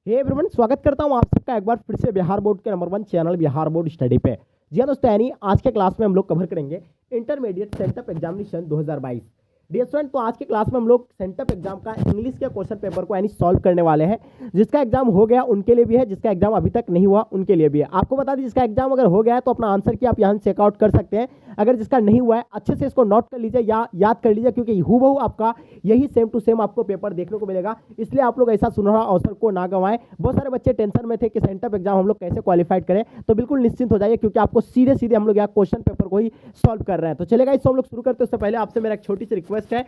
Hey everyone, स्वागत करता हूं आप सबका एक बार फिर से बिहार बोर्ड के number 1 channel Bihar board study पे। जी हाँ दोस्तों, यानी आज के क्लास में हम लोग कवर करेंगे intermediate sent up examination 2022। Dear student, तो आज के क्लास में हम लोग सेंटअप एग्जाम का इंग्लिश के क्वेश्चन पेपर को यानी सॉल्व करने वाले हैं। जिसका एग्जाम हो गया उनके लिए भी है, जिसका एग्जाम अभी तक नहीं हुआ उनके लिए भी है। आपको बता दें, जिसका एग्जाम अगर हो गया है तो अपना आंसर की आप यहाँ से चेकआउट कर सकते हैं। अगर जिसका नहीं हुआ है अच्छे से इसको नोट कर लीजिए या याद कर लीजिए, क्योंकि हूबहू आपका यही सेम टू सेम आपको पेपर देखने को मिलेगा। इसलिए आप लोग ऐसा सुनहरा अवसर को ना गंवाएं। बहुत सारे बच्चे टेंशन में थे कि सेंटअप एग्जाम हम लोग कैसे क्वालिफाइड करें, तो बिल्कुल निश्चिंत हो जाइए, क्योंकि आपको सीधे सीधे हम लोग यहाँ क्वेश्चन पेपर को ही सॉल्व कर रहे हैं। तो चलेगा, इसको हम लोग शुरू करते हैं। उससे पहले आपसे मेरा एक छोटी सी रिक्वेस्ट है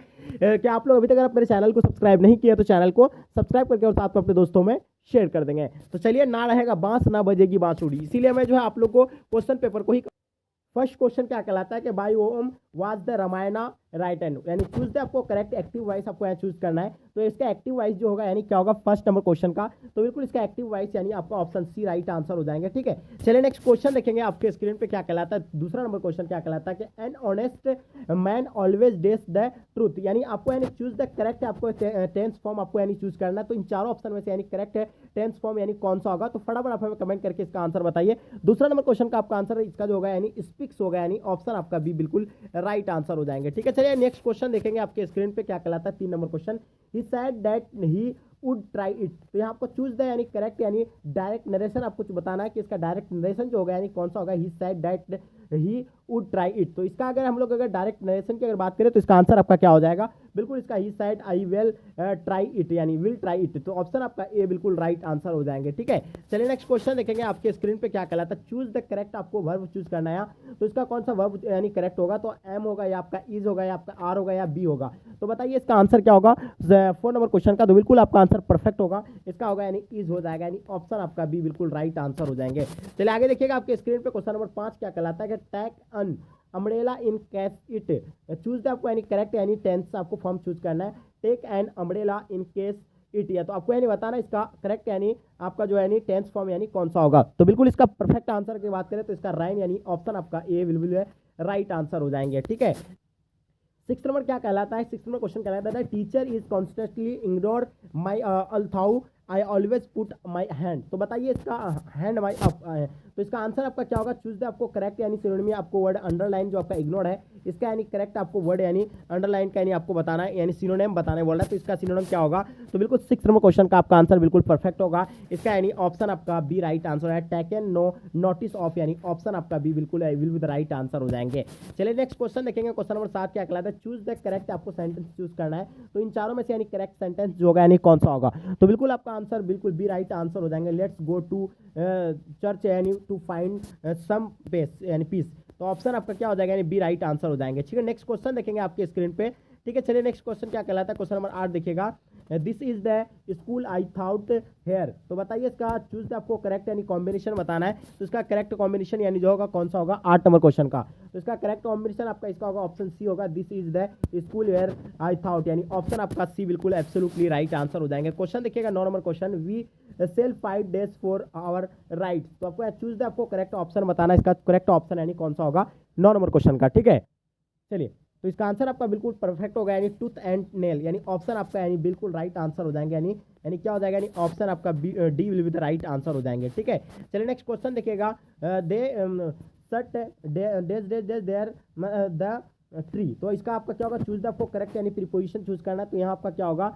कि आप लोग अभी तक अगर आप मेरे चैनल को सब्सक्राइब नहीं किया तो चैनल को सब्सक्राइब करके और साथ में अपने दोस्तों में शेयर कर देंगे। तो चलिए, ना रहेगा बांस ना बजेगी बांसुरी, इसीलिए मैं जो है आप लोग को क्वेश्चन पेपर को ही। फर्स्ट क्वेश्चन क्या कहलाता है कि by Om was the Ramayana write and, यानी चूज द आपको करेक्ट एक्टिव वॉइस आपको यहाँ चूज करना है। तो इसका एक्टिव वॉइस जो होगा यानी क्या होगा फर्स्ट नंबर क्वेश्चन का, तो बिल्कुल इसका एक्टिव वॉइस यानी आपका ऑप्शन सी राइट आंसर हो जाएंगे। ठीक है, चलिए नेक्स्ट क्वेश्चन देखेंगे आपके स्क्रीन पे क्या कहलाता है। दूसरा नंबर क्वेश्चन क्या कहलाता है कि an honest man always dash the truth, यानी आपको यानी चूज द करेक्ट आपको टेंस फॉर्म आपको यानी चूज करना है। तो इन चारों ऑप्शन में से यानी करेक्ट टेंस फॉर्म यानी कौन सा होगा, तो फटाफट आप हमें कमेंट करके इसका आंसर बताइए। दूसरा नंबर क्वेश्चन का आपका आंसर इसका जो होगा यानी स्पीक्स होगा, यानी ऑप्शन आपका बी बिल्कुल राइट आंसर हो जाएंगे। ठीक है, चलिए नेक्स्ट क्वेश्चन देखेंगे आपके स्क्रीन पे क्या कहलाता है। 3 number question, he said that he would try it, तो यहाँ आपको चूज द यानी करेक्ट यानी डायरेक्ट नरेशन आपको बताना है कि इसका डायरेक्ट नरेशन जो होगा यानी कौन सा होगा। He said that he would try it, तो इसका अगर हम लोग अगर डायरेक्ट नरेशन की अगर बात करें तो इसका आंसर आपका क्या हो जाएगा, बिल्कुल इसका he said I will try it यानी विल ट्राई इट, तो ऑप्शन आपका ए बिल्कुल राइट आंसर हो जाएंगे। ठीक है, चलिए नेक्स्ट क्वेश्चन देखेंगे आपके स्क्रीन पे क्या कहलाता है। चूज द करेक्ट आपको वर्ब चूज करना है, तो इसका कौन सा वर्ब यानी करेक्ट होगा, तो एम होगा या आपका इज होगा या आपका आर होगा या बी होगा। तो बताइए इसका आंसर क्या होगा 4 नंबर क्वेश्चन का, तो बिल्कुल आपका आंसर परफेक्ट होगा, इसका होगा यानी इज हो जाएगा, यानी ऑप्शन आपका बी बिल्कुल राइट आंसर हो जाएंगे। चलिए आगे देखिएगा आपके स्क्रीन पे क्वेश्चन नंबर 5 क्या कहलाता है कि take an umbrella in case it, choose the आपको यानी करेक्ट यानी टेंस आपको फॉर्म चूज करना है। Take an umbrella in case it, या तो आपको यानी बताना इसका करेक्ट यानी आपका जो यानी टेंस फॉर्म यानी कौन सा होगा। तो बिल्कुल इसका परफेक्ट आंसर की बात करें तो इसका राइट यानी ऑप्शन आपका ए बिल्कुल राइट आंसर हो जाएंगे। ठीक है, 6 नंबर क्या कहलाता है। 6 नंबर क्वेश्चन कहलाता है teacher is constantly ignore my although I always put my hand, तो बताइए इसका हैंड माई अप है, तो इसका आंसर आपका क्या होगा। चूज द आपको करेक्ट यानी सिनोनिम में आपको वर्ड अंडरलाइन जो आपका इग्नोर है इसका यानी करेक्ट आपको वर्ड यानी अंडरलाइन का यानी आपको बताना है, यानी सिनोनिम बताने बोल रहा है, तो इसका सिनोनिम क्या होगा। तो बिल्कुल 6 नंबर क्वेश्चन का आपका आंसर बिल्कुल परफेक्ट होगा, इसका यानी ऑप्शन आपका बी राइट आंसर है। टेकन नो नोटिस ऑफ, यानी ऑप्शन आपका बी बिल्कुल will be the right answer हो जाएंगे। चलिए नेक्स्ट क्वेश्चन देखेंगे, क्वेश्चन नंबर 7 क्या कहलाता है। चूज द करेक्ट आपको सेंटेंस चूज करना है, तो इन चारों में से यानी करेक्ट सेंटेंस जो होगा यानी कौन सा होगा, तो बिल्कुल आपका आंसर बिल्कुल बी राइट आंसर हो जाएंगे। लेट्स गो टू चर्च यानी टू फाइंड सम पेस यानी पीस, तो ऑप्शन आपका क्या हो जाएगा यानी बी राइट आंसर हो जाएंगे। ठीक है, नेक्स्ट क्वेश्चन देखेंगे आपके स्क्रीन पे। ठीक है, चलिए नेक्स्ट क्वेश्चन क्या कहलाता है। क्वेश्चन नंबर 8 देखिएगा, this is the school I thought here, तो बताइए इसका चूज द आपको करेक्ट यानी कॉम्बिनेशन बताना है, तो इसका करेक्ट कॉम्बिनेशन यानी जो होगा कौन सा होगा 8 नंबर क्वेश्चन का, तो इसका करेक्ट कॉम्बिनेशन आपका इसका होगा ऑप्शन सी होगा। This is the school where I thought, यानी ऑप्शन आपका सी बिल्कुल एब्सोल्युटली राइट आंसर हो जाएंगे। क्वेश्चन देखिएगा 9 number question, we sell 5 days for our right, तो आपको चूज द आपको करेक्ट ऑप्शन बताना है, इसका करेक्ट ऑप्शन यानी कौन सा होगा 9 नंबर क्वेश्चन का। ठीक है, चलिए तो इसका आंसर आपका बिल्कुल परफेक्ट होगा, यानी टूथ एंड नेल, यानी ऑप्शन आपका यानी बिल्कुल राइट आंसर हो जाएंगे, यानी यानी क्या हो जाएगा यानी ऑप्शन आपका D will be the right answer हो जाएंगे। ठीक है, चलिए नेक्स्ट क्वेश्चन देखिएगा, they sat dash dash dash there the tree, तो इसका आपका क्या होगा चूज द आपको करेक्ट यानी प्रीपोजिशन चूज करना है, तो यहाँ आपका क्या होगा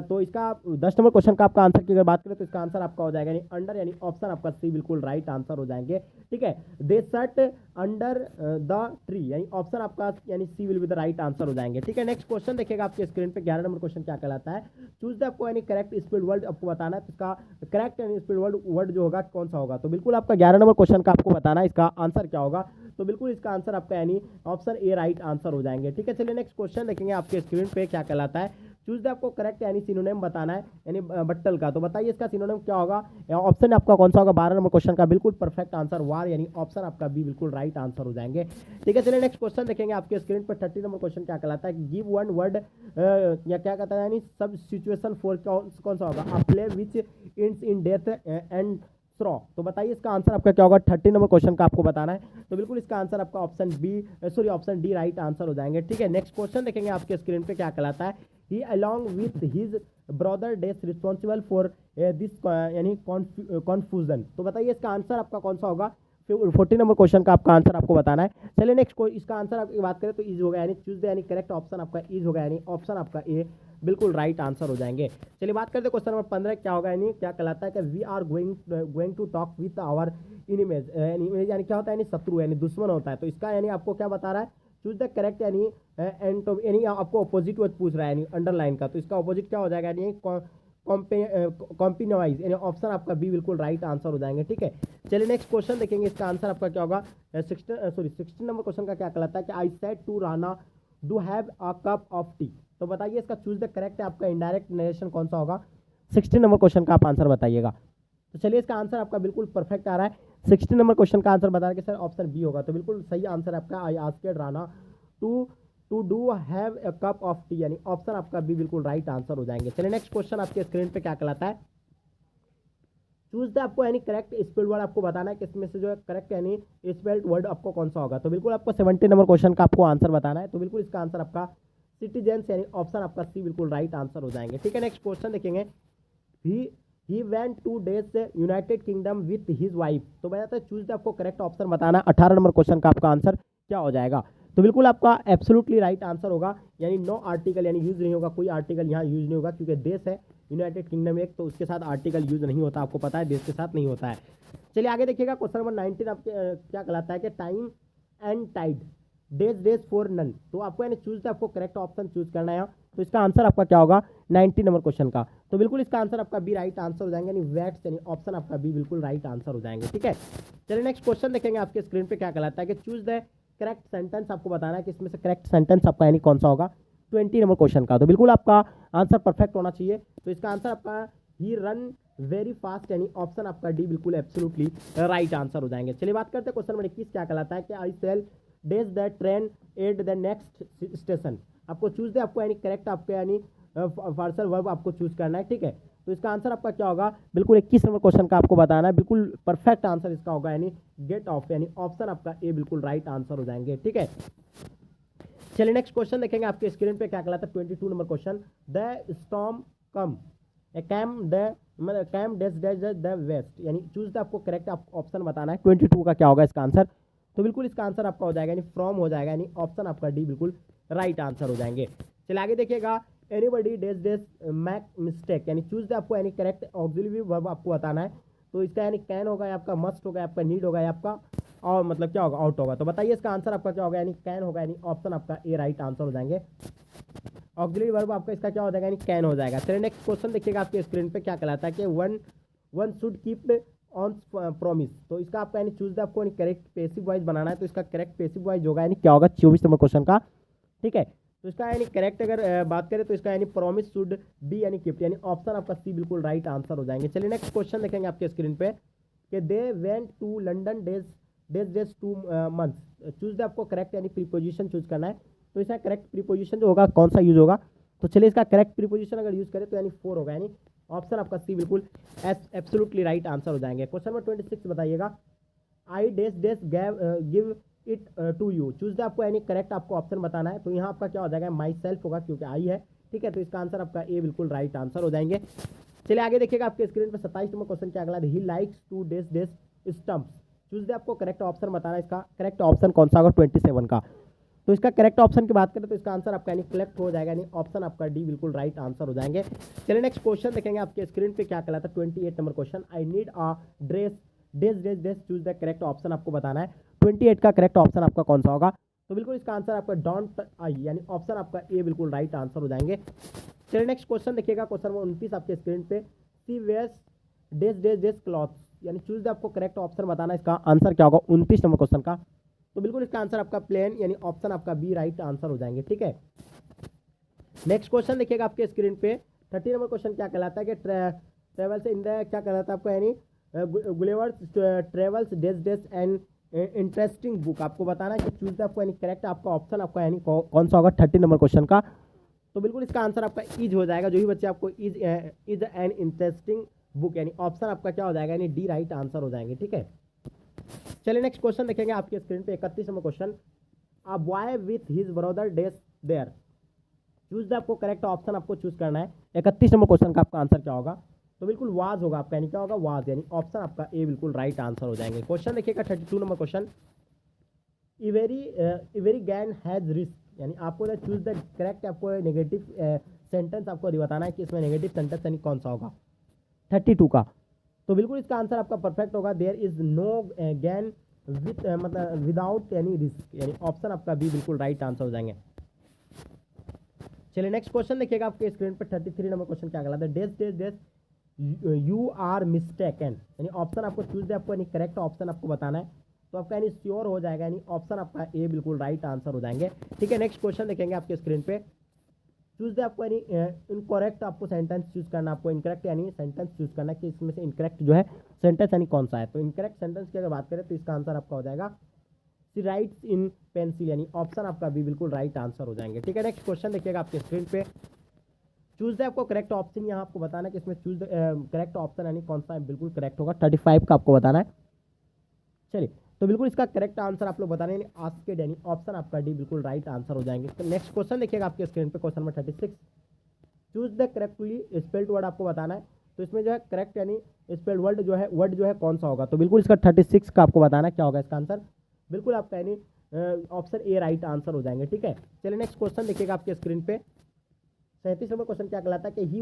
तो इसका 10 नंबर क्वेश्चन का आपका आंसर की अगर बात करें तो इसका आंसर आपका हो जाएगा यानी अंडर, यानी ऑप्शन आपका सी बिल्कुल राइट आंसर हो जाएंगे। ठीक है, they sat under the tree, यानी ऑप्शन आपका यानी C will be the right answer हो जाएंगे। ठीक है, नेक्स्ट क्वेश्चन देखिएगा आपके स्क्रीन पे 11 नंबर क्वेश्चन क्या कहलाता है। चूज द आपको यानी करेक्ट स्पीड वर्ड आपको बताना है, तो इसका करेक्ट यानी स्पीड वर्ड जो होगा कौन सा होगा, तो बिल्कुल आपका 11 नंबर क्वेश्चन का आपको बताना है इसका आंसर क्या होगा, तो बिल्कुल इसका आंसर आपका यानी ऑप्शन ए राइट आंसर हो जाएंगे। ठीक है, चलिए नेक्स्ट क्वेश्चन देखेंगे आपके स्क्रीन पे क्या कहलाता है। चूज द आपको करेक्ट यानी सिनोनिम बताना है यानी बट्टल का, तो बताइए इसका सिनोनिम क्या होगा, ऑप्शन आपका कौन सा होगा 12 नंबर क्वेश्चन का बिल्कुल परफेक्ट आंसर वार, यानी ऑप्शन आपका बी बिल्कुल राइट आंसर हो जाएंगे। ठीक है, चलिए नेक्स्ट क्वेश्चन देखेंगे आपके स्क्रीन पर 30 नंबर क्वेश्चन क्या कहलाता है। गिव वन वर्ड या क्या कहता है यानी सब सिचुएशन फॉर कौन सा होगा, अ play which ends in death and straw, तो बताइए इसका आंसर आपका क्या होगा 30 नंबर क्वेश्चन का आपको बताना है, तो बिल्कुल इसका आंसर आपका ऑप्शन डी राइट आंसर हो जाएंगे। ठीक है, नेक्स्ट क्वेश्चन देखेंगे आपके स्क्रीन पे क्या कहलाता है। He along with his brother dash responsible for this यानी कॉन्फ्यूजन। तो बताइए इसका आंसर आपका कौन सा होगा। 14 नंबर क्वेश्चन का आपका आंसर आपको बताना है। चलिए नेक्स्ट इसका आंसर आपकी बात करें तो इज होगा, यानी चूज द यानी करेक्ट ऑप्शन आपका इज होगा, यानी ऑप्शन आपका ए बिल्कुल राइट आंसर हो जाएंगे। चलिए बात करते हैं क्वेश्चन नंबर 15 क्या होगा, यानी क्या कहलाता है कि we are going to talk with our enemies, यानी क्या होता है, यानी शत्रु यानी दुश्मन होता है। तो इसका यानी आपको क्या बता रहा है, चूज द करेक्ट यानी यानी आपको अपोजिट वर्ड पूछ रहा है यानी अंडरलाइन का। तो इसका अपोजिट क्या हो जाएगा, यानी कॉम्पिनवाइज, यानी ऑप्शन आपका बी बिल्कुल राइट आंसर हो जाएंगे। ठीक है, चलिए नेक्स्ट क्वेश्चन देखेंगे, इसका आंसर आपका क्या होगा। 16 नंबर क्वेश्चन का क्या कहलाता है कि I said to Rana do have a cup of tea. तो बताइए इसका चूज द करेक्ट है आपका इनडायरेक्ट नरेशन कौन सा होगा। 16 नंबर क्वेश्चन का आप आंसर बताइएगा। तो चलिए इसका आंसर आपका बिल्कुल परफेक्ट आ रहा है। 16 नंबर क्वेश्चन का आंसर बता रहे कि सर ऑप्शन बी होगा। तो बिल्कुल सही आंसर आपका I asked Rana to do have a cup of tea, यानी ऑप्शन आपका बी बिल्कुल राइट आंसर हो जाएंगे। चलिए नेक्स्ट क्वेश्चन आपके स्क्रीन पे क्या कहलाता है, चूज द आपको यानी करेक्ट स्पेल्ड वर्ड आपको बताना है कि इसमें से जो है करेक्ट यानी स्पेल्ड वर्ड आपको कौन सा होगा। तो बिल्कुल आपको 70 नंबर क्वेश्चन का आपको आंसर बताना है। तो बिल्कुल इसका आंसर आपका सिटीजन्स यानी ऑप्शन आपका सी बिल्कुल राइट आंसर हो जाएंगे। ठीक है, नेक्स्ट क्वेश्चन देखेंगे, he went 2 days United kingdom with his wife. तो मैं तो चूज द आपको करेक्ट ऑप्शन बताना है। 18 नंबर क्वेश्चन का आपका आंसर क्या हो जाएगा। तो बिल्कुल आपका एब्सोल्युटली राइट आंसर होगा, यानी नो आर्टिकल यानी यूज नहीं होगा, कोई आर्टिकल यहाँ यूज नहीं होगा क्योंकि देश है यूनाइटेड किंगडम एक, तो उसके साथ आर्टिकल यूज नहीं होता, आपको पता है देश के साथ नहीं होता है। चलिए आगे देखिएगा, क्वेश्चन नंबर 19 आपके क्या कहलाता है कि time and tide dash for none. तो आपको यानी चूज द आपको करेक्ट ऑप्शन चूज करना है। तो इसका आंसर आपका क्या होगा 19 नंबर क्वेश्चन का। तो बिल्कुल इसका आंसर आपका बी राइट आंसर हो जाएंगे, यानी वेट्स यानी ऑप्शन आपका बी बिल्कुल राइट आंसर हो जाएंगे। ठीक है, चलिए नेक्स्ट क्वेश्चन देखेंगे, आपके स्क्रीन पे क्या कहलाता है कि चूज द करेक्ट सेंटेंस आपको बताना है कि इसमें से करेक्ट सेंटेंस आपका यानी कौन सा होगा 20 नंबर क्वेश्चन का। तो बिल्कुल आपका आंसर परफेक्ट होना चाहिए। तो इसका आंसर आपका ही रन वेरी फास्ट, यानी ऑप्शन आपका डी बिल्कुल एब्सोल्युटली राइट आंसर हो जाएंगे। चलिए बात करते हैं क्वेश्चन नंबर 21 क्या कहलाता है कि I sell dash the train at the next station. आपको चूज दे आपको यानी करेक्ट आपके यानी पार्सल वर्ब आपको चूज करना है। ठीक है, तो इसका आंसर आपका क्या होगा, बिल्कुल 21 नंबर क्वेश्चन का आपको बताना है। बिल्कुल परफेक्ट आंसर इसका होगा, यानी गेट ऑफ, यानी ऑप्शन आपका ए बिल्कुल राइट आंसर हो जाएंगे। ठीक है, चलिए नेक्स्ट क्वेश्चन देखेंगे, आपके स्क्रीन पे क्या कहलाता है 22 नंबर question, the storm come came dash the west, यानी चूज द आपको करेक्ट ऑप्शन बताना है। 22 का क्या होगा इसका आंसर। तो बिल्कुल इसका आंसर आपका हो जाएगा यानी फ्रॉम हो जाएगा, यानी ऑप्शन आपका डी बिल्कुल राइट आंसर हो जाएंगे। चलिए आगे देखिएगा, एनीबडी डेज मैक मिस्टेक, यानी चूज द आपको यानी करेक्ट ऑक्सिलरी वर्ब आपको बताना है। तो इसका यानी कैन होगा या आपका मस्ट होगा, आपका नीड होगा या आपका और मतलब क्या होगा आउट होगा। तो बताइए इसका आंसर आपका क्या होगा, यानी कैन होगा, यानी ऑप्शन आपका ए राइट आंसर हो जाएंगे। ऑक्सिलरी वर्ब आपका इसका क्या हो जाएगा, यानी कैन हो जाएगा। चलिए नेक्स्ट क्वेश्चन देखिएगा, आपके स्क्रीन पे क्या कहलाता है कि one should keep on promise. तो इसका आपका यानी चूज द आपको करेक्ट पैसिव वॉइस बनाना है। तो इसका करेक्ट पैसिव वॉइस होगा, यानी क्या होगा 24 नंबर क्वेश्चन का। ठीक है, तो इसका यानी करेक्ट अगर बात करें तो इसका यानी प्रॉमिस शुड बी यानी कीप्ट, यानी ऑप्शन आपका सी बिल्कुल राइट आंसर हो जाएंगे। चलिए नेक्स्ट क्वेश्चन देखेंगे आपके स्क्रीन पे कि they went to London dash 2 months। Choose the आपको करेक्ट यानी प्रीपोजिशन चूज करना है। तो इसका करेक्ट प्रीपोजिशन जो होगा कौन सा यूज होगा। तो चलिए इसका करेक्ट प्रीपोजिशन अगर यूज करें तो यानी 4 होगा, यानी ऑप्शन आपका सी बिल्कुल एब्सोल्युटली राइट आंसर हो जाएंगे। क्वेश्चन नंबर 26 बताइएगा, I dash give it to you. Choose the आपको यानी करेक्ट आपको ऑप्शन बताना है। तो यहाँ आपका क्या हो जाएगा, माई सेल्फ होगा क्योंकि आई है। ठीक है, तो इसका आंसर आपका ए बिल्कुल राइट आंसर हो जाएंगे। चलिए आगे देखिएगा, आपके स्क्रीन पर 27 नंबर क्वेश्चन क्या अगला, he likes two days stumps. Choose the आपको करेक्ट ऑप्शन बताना है। इसका करेक्ट ऑप्शन कौन सा होगा 27 का। तो इसका करेक्ट ऑप्शन की बात करें तो इसका आंसर आपका यानी कलेक्ट हो जाएगा, यानी ऑप्शन आपका डी बिल्कुल राइट आंसर हो जाएंगे। चलिए नेक्स्ट क्वेश्चन देखेंगे, आपके स्क्रीन पे क्या कहलाता है 28 number question, I need a dress days choose the correct option आपको बताना है। 28 का करेक्ट ऑप्शन आपका कौन सा होगा। तो बिल्कुल इसका आंसर आपका डोंट आई, यानी ऑप्शन आपका ए बिल्कुल राइट आंसर हो जाएंगे। चलिए नेक्स्ट क्वेश्चन देखिएगा, क्वेश्चन नंबर 29 आपके स्क्रीन पे, सी वेयर्स डेज क्लॉथ्स, यानी चूज द आपको करेक्ट ऑप्शन बताना है। इसका आंसर क्या होगा 29 नंबर क्वेश्चन का। तो बिल्कुल इसका आंसर आपका प्लेन, यानी ऑप्शन आपका बी राइट आंसर हो जाएंगे। ठीक है, नेक्स्ट क्वेश्चन देखिएगा आपके स्क्रीन पे 30 नंबर क्वेश्चन क्या कहलाता है कि ट्रेवल्स इन द क्या कहलाता है आपको, यानी Gulliver's travels dash and interesting book. आपको बताना है कि चूज द आपको यानी करेक्ट आपका ऑप्शन आपका यानी कौन सा होगा 30 नंबर क्वेश्चन का। तो बिल्कुल इसका आंसर आपका इज हो जाएगा। जो भी बच्चे आपको इज एन इंटरेस्टिंग बुक, यानी ऑप्शन आपका क्या हो जाएगा, यानी डी राइट आंसर हो जाएंगे। ठीक है, चलिए नेक्स्ट क्वेश्चन देखेंगे आपके स्क्रीन पे 31 नंबर question, a boy with his brother dash there. Choose the आपको करेक्ट ऑप्शन आपको चूज करना है। 31 नंबर क्वेश्चन का आपका आंसर क्या होगा? तो बिल्कुल वाज होगा आपका, यानी क्या होगा? वाज, यानी ऑप्शन आपका ए बिल्कुल राइट आंसर हो जाएंगे। क्वेश्चन देखिएगा 32 number question, every gain has risk, यानी आपको चूज द करेक्ट आपको नेगेटिव सेंटेंस आपको बताना है कि इसमें नेगेटिव सेंटेंस यानी कौन सा होगा 32 का। तो बिल्कुल इसका आंसर आपका परफेक्ट होगा, there is no gain with मतलब विदाउट एनी रिस्क, यानी ऑप्शन आपका बी बिल्कुल राइट आंसर हो जाएंगे। चलिए नेक्स्ट क्वेश्चन देखिएगा आपके स्क्रीन पर 33 नंबर क्वेश्चन क्या कहलाता है? डेस dash days you are mistaken, यानी ऑप्शन आपको चूज दे आपको यानी करेक्ट ऑप्शन आपको बताना है। तो आपका यानी श्योर हो जाएगा, यानी ऑप्शन आपका ए बिल्कुल राइट आंसर हो जाएंगे। ठीक है, नेक्स्ट क्वेश्चन देखेंगे आपके स्क्रीन पे, चूज दे आपको यानी इनकरेक्ट आपको सेंटेंस चूज करना, आपको इनकरेक्ट यानी सेंटेंस चूज करना कि इसमें से इनकरेक्ट जो है सेंटेंस यानी कौन सा है। तो इनकरेक्ट सेंटेंस की अगर बात करें तो इसका आंसर आपका हो जाएगा सी राइट्स इन पेंसिल, यानी ऑप्शन आपका भी बिल्कुल राइट आंसर हो जाएंगे। ठीक है, नेक्स्ट क्वेश्चन देखिएगा आपके स्क्रीन पे, चूज द आपको करेक्ट ऑप्शन, यहाँ आपको बताना है कि इसमें चूज द करेक्ट ऑप्शन यानी कौन सा बिल्कुल करेक्ट होगा। 35 का आपको बताना है। चलिए, तो बिल्कुल इसका करेक्ट आंसर आप लोग बताना है, आस्केड यानी ऑप्शन आपका डी बिल्कुल राइट आंसर हो जाएंगे। तो नेक्स्ट क्वेश्चन देखिएगा आपके स्क्रीन पे, question number 36, choose the correctly spelled word आपको बताना है। तो इसमें जो है करेक्ट यानी स्पेल्ड वर्ड जो है कौन सा होगा। तो बिल्कुल इसका 36 का आपको बताना है क्या होगा इसका आंसर। बिल्कुल आपका यानी ऑप्शन ए राइट आंसर हो जाएंगे। ठीक है, चलिए नेक्स्ट क्वेश्चन देखिएगा आपके स्क्रीन पे, 37 नंबर क्वेश्चन क्या कहलाता है कि he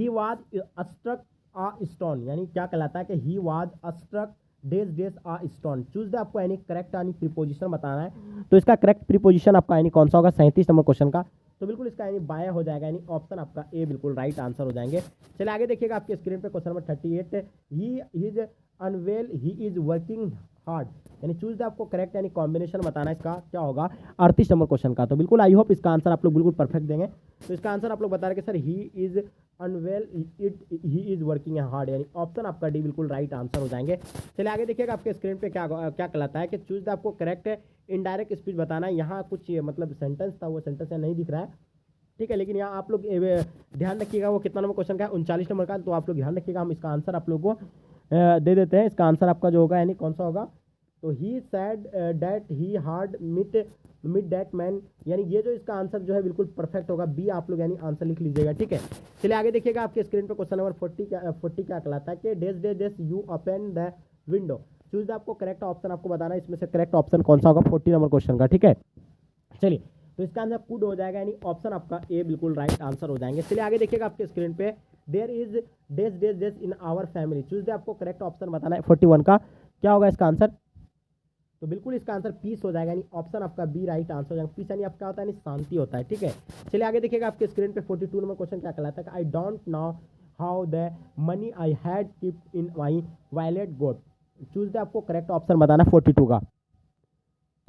was struck a stone, यानी क्या कहलाता है कि he was struck dash dash a stone. Choose the आपको यानी करेक्ट यानी प्रीपोजिशन बताना है। तो इसका करेक्ट प्रीपोजिशन आपका यानी कौन सा होगा 37 नंबर क्वेश्चन का। तो बिल्कुल इसका यानी बाय हो जाएगा, यानी ऑप्शन आपका ए बिल्कुल राइट आंसर हो जाएंगे। चलिए आगे देखिएगा आपके स्क्रीन पे, question number 38, he is unwell he is working hard, यानी चूज द आपको करेक्ट यानी कॉम्बिनेशन बताना है, इसका क्या होगा 38 नंबर क्वेश्चन का। तो बिल्कुल आई होप इसका आंसर आप लोग बिल्कुल परफेक्ट देंगे। तो इसका आंसर आप लोग बता रहे कि sir he is unwell he is working hard, यानी ऑप्शन आपका डी बिल्कुल राइट आंसर हो जाएंगे। चलिए आगे देखिएगा आपके स्क्रीन पे क्या क्या कहलाता है कि चूज द आपको करेक्ट इनडायरेक्ट स्पीच बताना है। यहाँ कुछ मतलब सेंटेंस था, वो सेंटेंस नहीं दिख रहा है। ठीक है, लेकिन यहाँ आप लोग ध्यान रखिएगा वो कितना नंबर क्वेश्चन का है 39 नंबर का। तो आप लोग ध्यान रखिएगा, हम इसका आंसर आप लोग को दे देते हैं। इसका आंसर आपका जो होगा यानी कौन सा होगा, तो ही सैड डैट ही हार्ड मिट डैट मैन, यानी ये जो इसका आंसर जो है बिल्कुल परफेक्ट होगा, बी आप लोग यानी आंसर लिख लीजिएगा। ठीक है, चलिए आगे देखिएगा आपके स्क्रीन पे, क्वेश्चन नंबर 40 क्या कहलाता है कि dash do dash you open the window. Choose the आपको करेक्ट ऑप्शन आपको बताना है, इसमें से करेक्ट ऑप्शन कौन सा होगा 40 नंबर क्वेश्चन का। ठीक है, चलिए तो इसका आंसर कुड हो जाएगा, यानी ऑप्शन आपका ए बिल्कुल राइट आंसर हो जाएंगे। चलिए आगे देखिएगा आपके स्क्रीन पे, there is dash dash dash in our family. Choose the आपको करेक्ट ऑप्शन बताना है 41 का, क्या होगा इसका आंसर। तो बिल्कुल इसका आंसर पीस हो जाएगा, यानी ऑप्शन आपका बी राइट आंसर हो जाएगा। पीस यानी आपका होता है यानी शांति होता है। ठीक है, चलिए आगे देखिएगा आपके स्क्रीन पे 42 नंबर क्वेश्चन क्या कहलाता है, I don't know how the money I had kept in my wallet got. Choose the आपको करेक्ट ऑप्शन बताना 42 का।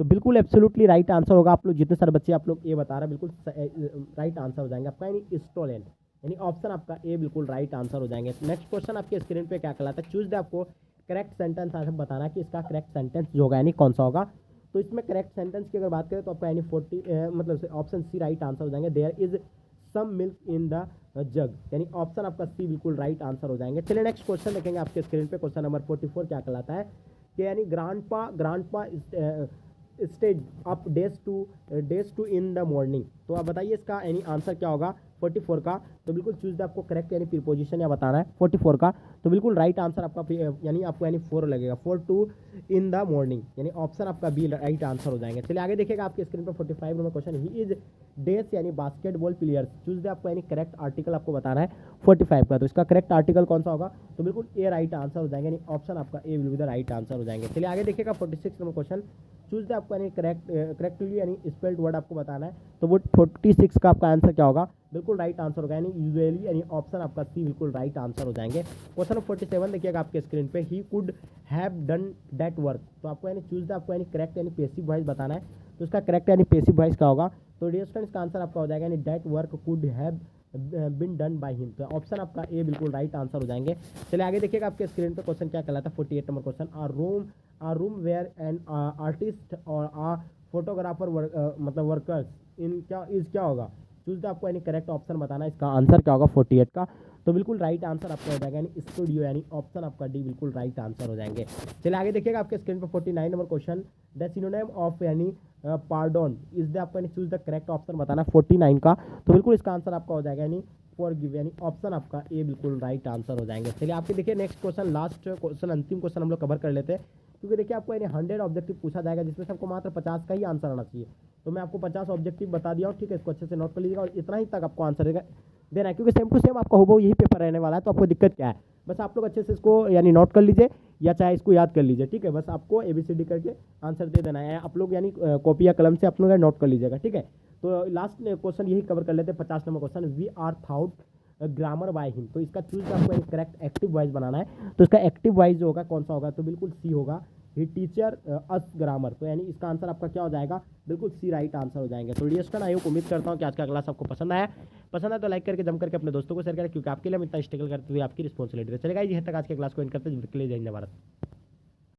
तो बिल्कुल एब्सोल्युटली राइट आंसर होगा। आप लोग जितने सारे बच्चे आप लोग ये बता रहे हैं बिल्कुल राइट आंसर हो जाएंगे आपका, यानी स्टोलन, यानी ऑप्शन आपका ए बिल्कुल राइट आंसर हो जाएंगे। नेक्स्ट क्वेश्चन आपके स्क्रीन पे क्या कहलाता है, चूज द आपको करेक्ट सेंटेंस आंसर बताना है कि इसका करेक्ट सेंटेंस जो होगा यानी कौन सा होगा। तो इसमें करेक्ट सेंटेंस की अगर बात करें तो आपका यानी 40 मतलब ऑप्शन सी राइट आंसर हो जाएंगे, there is some milk in the jug, यानी ऑप्शन आपका सी बिल्कुल राइट आंसर हो जाएंगे। चलिए नेक्स्ट क्वेश्चन देखेंगे आपके स्क्रीन पे, क्वेश्चन नंबर 44 क्या कहलाता है कि यानी grandpa stage up dash to in the morning. तो आप बताइए इसका यानी आंसर क्या होगा 44 का। तो बिल्कुल चूज द आपको करेक्ट यानी प्रीपोजिशन या बताना है 44 का। तो बिल्कुल राइट आंसर आपका यानी आपको यानी 4 लगेगा, 4 टू इन द मॉर्निंग, यानी ऑप्शन आपका बी राइट आंसर हो जाएंगे। चलिए आगे देखिएगा आपके स्क्रीन पर 45 नंबर क्वेश्चन, ही इज डेस यानी बास्केटबॉल प्लेयर्स। चूज द आपको यानी करेक्ट आर्टिकल आपको बताना है 45 का। तो इसका करेक्ट आर्टिकल कौन सा होगा, तो बिल्कुल ए राइट आंसर हो जाएंगे, यानी ऑप्शन आपका A will be the right answer हो जाएंगे। चलिए आगे देखिएगा 46 नंबर क्वेश्चन, चूज द आपको यानी करेक्टली यानी स्पेल्ड वर्ड आपको बताना है। तो वो 46 का आपका आंसर क्या होगा, बिल्कुल राइट आंसर होगा, यानी यूजुअली यानी ऑप्शन आपका सी बिल्कुल राइट आंसर हो जाएंगे। क्वेश्चन 47 देखिएगा आपके स्क्रीन पे, he could have done that work. तो आपको यानी चूज द आपको यानी करेक्ट यानी पेसिव वॉइस बताना है। तो इसका करेक्ट यानी पेसिव वॉइस क्या होगा, तो डियर स्टूडेंट्स इसका आंसर आपका हो जाएगा यानी that work could have been done by him. तो ऑप्शन आपका ए बिल्कुल राइट आंसर हो जाएंगे। चलिए आगे देखिएगा आपके स्क्रीन पे क्वेश्चन क्या कहलाता है 48 नंबर question, a room where an artist और आ फोटोग्राफर मतलब वर्कर्स इन क्या होगा। चूज द आपको यानी करेक्ट ऑप्शन बताना है, इसका आंसर क्या होगा 48 का। तो बिल्कुल राइट आंसर आपका हो जाएगा यानी स्टूडियो, यानी ऑप्शन आपका डी बिल्कुल राइट आंसर हो जाएंगे। चलिए आगे देखिएगा आपके स्क्रीन पर 49 number question, the synonym of यानी पार्डोन, इसलिए आपको यानी चूज द करेक्ट ऑप्शन बताना है 49 का। तो बिल्कुल इसका आंसर आपका हो जाएगा यानी फॉरगिव, यानी ऑप्शन आपका ए बिल्कुल राइट आंसर हो जाएंगे। चलिए आपके देखिए नेक्स्ट क्वेश्चन, लास्ट क्वेश्चन, अंतिम क्वेश्चन हम लोग कवर कर लेते हैं, क्योंकि देखिए आपको यानी 100 ऑब्जेक्टिव पूछा जाएगा जिसमें से आपको मात्र 50 का ही आंसर आना चाहिए। तो मैं आपको 50 ऑब्जेक्टिव बता दिया हूँ, ठीक है, इसको अच्छे से नोट कर लीजिएगा और इतना ही तक आपको आंसर देना है, क्योंकि सेम टू सेम आपका होगा यही पेपर रहने वाला है। तो आपको दिक्कत क्या है, बस आप लोग अच्छे से इसको यानी नोट कर लीजिए या चाहे इसको याद कर लीजिए, ठीक है, बस आपको ABCD करके आंसर दे देना है। आप लोग यानी कॉपी या कलम से आप लोग नोट कर लीजिएगा, ठीक है। तो लास्ट क्वेश्चन यही कवर कर लेते हैं, 50 नंबर question, we are taught grammar by him. तो इसका चूज आपको एक करेक्ट एक्टिव वॉइस बनाना है। तो इसका एक्टिव वॉइस जो होगा कौन सा होगा, तो बिल्कुल सी होगा, ही टीचर अस ग्रामर। तो यानी इसका आंसर आपका क्या हो जाएगा, बिल्कुल सी राइट आंसर हो जाएंगे। तो डियर स्टूडेंट, आई होप, उम्मीद करता हूँ कि आज का क्लास आपको पसंद आया। पसंद है तो लाइक करके जम करके अपने दोस्तों को शेयर करें, क्योंकि आपके लिए हम इतना स्ट्रगल करते हुए आपकी रिस्पॉन्सिबिलिटी है। चलेगा, यह तक आज के क्लास को एंड करते हैं। जय हिंद, भारत।